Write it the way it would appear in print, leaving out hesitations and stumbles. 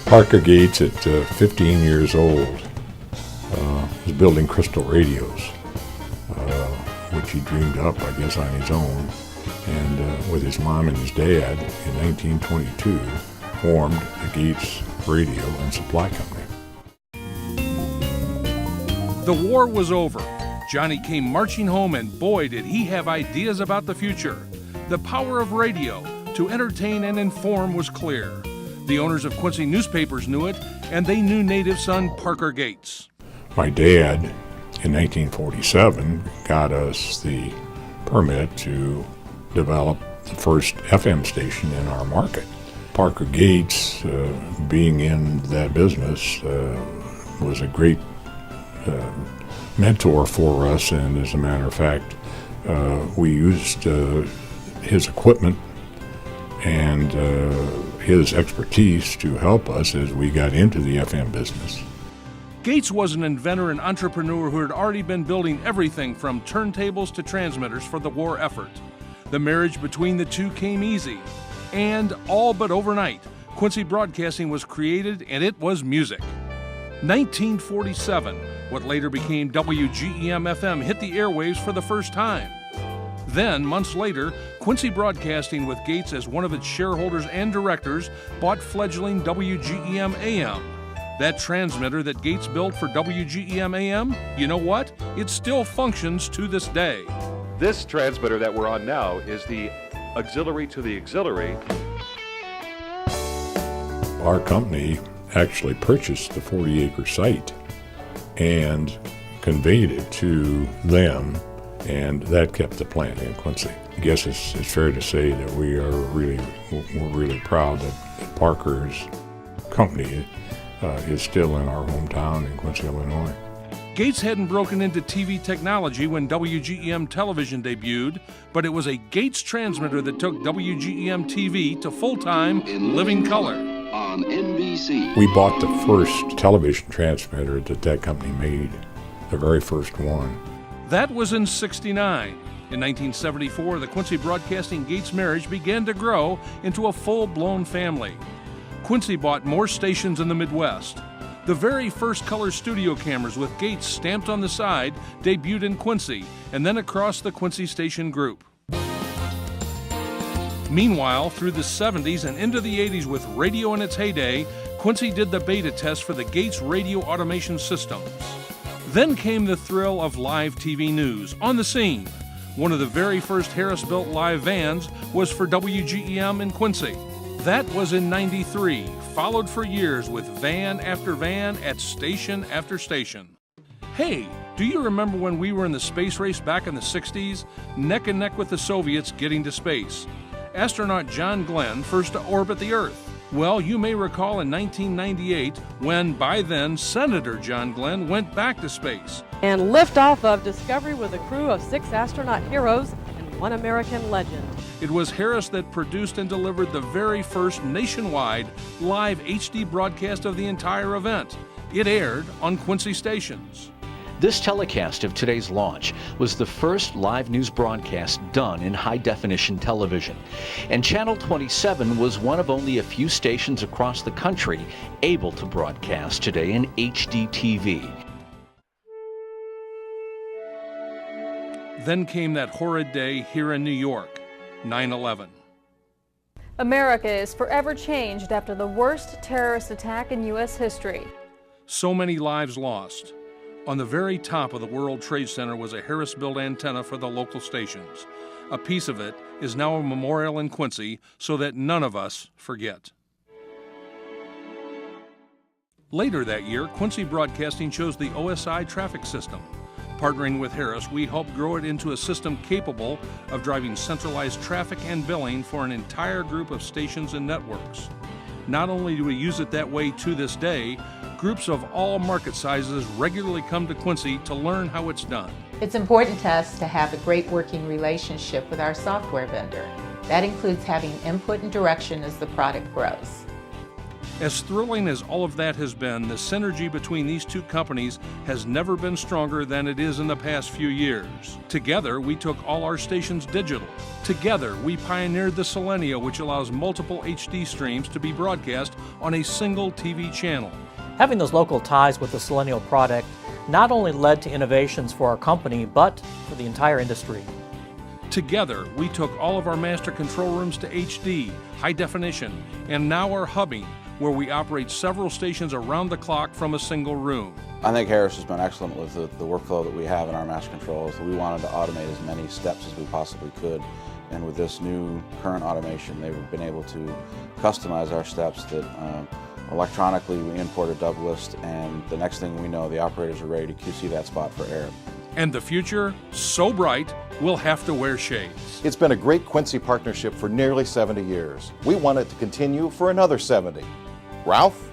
Parker Gates, at 15 years old, was building crystal radios, which he dreamed up, I guess, on his own. And with his mom and his dad, in 1922, formed the Gates Radio and Supply Company. The war was over. Johnny came marching home, and boy, did he have ideas about the future. The power of radio to entertain and inform was clear. The owners of Quincy newspapers knew it, and they knew native son Parker Gates. My dad, in 1947, got us the permit to develop the first FM station in our market. Parker Gates, being in that business, was a great mentor for us, and as a matter of fact, we used his equipment and his expertise to help us as we got into the FM business. Gates was an inventor and entrepreneur who had already been building everything from turntables to transmitters for the war effort. The marriage between the two came easy, and all but overnight, Quincy Broadcasting was created, and it was music. 1947, what later became WGEM-FM, hit the airwaves for the first time. Then, months later, Quincy Broadcasting, with Gates as one of its shareholders and directors, bought fledgling WGEM-AM. That transmitter that Gates built for WGEM-AM, you know what? It still functions to this day. This transmitter that we're on now is the auxiliary to the auxiliary. Our company actually purchased the 40-acre site and conveyed it to them, and that kept the plant in Quincy. I guess it's fair to say that we're really proud that Parker's company is still in our hometown in Quincy, Illinois. Gates hadn't broken into TV technology when WGEM television debuted, but it was a Gates transmitter that took WGEM TV to full-time living color. On NBC. We bought the first television transmitter that company made, the very first one. That was in '69. In 1974, the Quincy Broadcasting Gates marriage began to grow into a full-blown family. Quincy bought more stations in the Midwest. The very first color studio cameras with Gates stamped on the side debuted in Quincy and then across the Quincy station group. Meanwhile, through the 70s and into the 80s with radio in its heyday, Quincy did the beta test for the Gates radio automation systems. Then came the thrill of live TV news on the scene. One of the very first Harris-built live vans was for WGEM in Quincy. That was in '93, followed for years with van after van at station after station. Hey, do you remember when we were in the space race back in the 60s, neck and neck with the Soviets getting to space? Astronaut John Glenn first to orbit the Earth. Well, you may recall in 1998 when, by then, Senator John Glenn went back to space. And liftoff of Discovery with a crew of 6 astronaut heroes and 1 American legend. It was Harris that produced and delivered the very first nationwide live HD broadcast of the entire event. It aired on Quincy stations. This telecast of today's launch was the first live news broadcast done in high-definition television. And Channel 27 was one of only a few stations across the country able to broadcast today in HD TV. Then came that horrid day here in New York, 9/11. America is forever changed after the worst terrorist attack in U.S. history. So many lives lost. On the very top of the World Trade Center was a Harris-built antenna for the local stations. A piece of it is now a memorial in Quincy so that none of us forget. Later that year, Quincy Broadcasting chose the OSI traffic system. Partnering with Harris, we helped grow it into a system capable of driving centralized traffic and billing for an entire group of stations and networks. Not only do we use it that way to this day, groups of all market sizes regularly come to Quincy to learn how it's done. It's important to us to have a great working relationship with our software vendor. That includes having input and direction as the product grows. As thrilling as all of that has been, the synergy between these two companies has never been stronger than it is in the past few years. Together, we took all our stations digital. Together, we pioneered the Selenia, which allows multiple HD streams to be broadcast on a single TV channel. Having those local ties with the Selenia product not only led to innovations for our company, but for the entire industry. Together, we took all of our master control rooms to HD, high definition, and now are hubbing, where we operate several stations around the clock from a single room. I think Harris has been excellent with the workflow that we have in our master controls. We wanted to automate as many steps as we possibly could, and with this new current automation, they've been able to customize our steps that electronically we import a dub list, and the next thing we know, the operators are ready to QC that spot for air. And the future, so bright, we'll have to wear shades. It's been a great Quincy partnership for nearly 70 years. We want it to continue for another 70. Ralph?